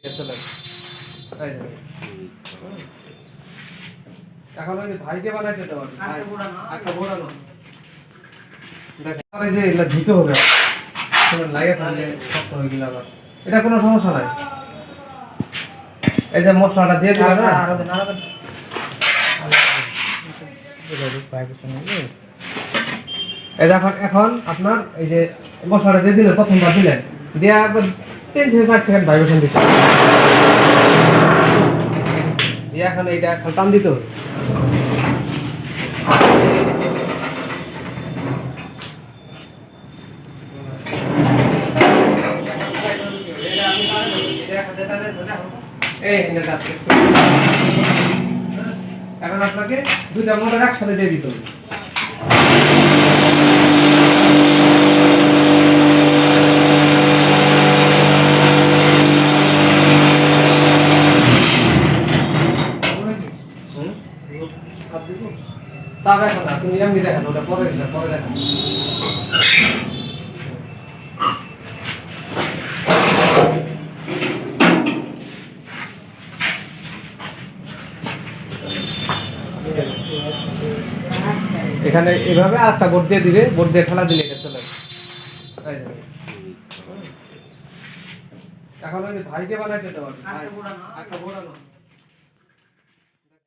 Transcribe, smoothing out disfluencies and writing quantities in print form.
চলে এখন ওই যে ভাইকে বানাইতে দেওয়া একটা বোড়ানো দেখেন এই যে এগুলা ধুতে হবে লাগে তাহলে শক্ত হয়ে গেল আবার এটা কোনো সমস্যা নাই এই যে মশলাটা দিয়ে দিলাম না এই দেখুন এখন আপনার এই যে মশলাটা দিয়ে দিলেন প্রথমবার দিলেন দিয়ে একবার 3 থেকে 4 সেকেন্ড ভাইব্রেশন দিতে দিয়ে এখন এইটা এখন টান দিতে হবে এখন আপনাকে দুইটা মোটর একসাথে দিয়ে দিতে হবে তা দেখো না তুমি এমনি দেখো ওটা পরে দেখো এখানে এভাবে আরেকটা বোর্ড দিয়ে দিবে বোর্ড দিয়ে ঠেলা দিলে এটা চলে এখন ওই যে ভাইকে বানাইতে দেওয়া একটা বোড়ানো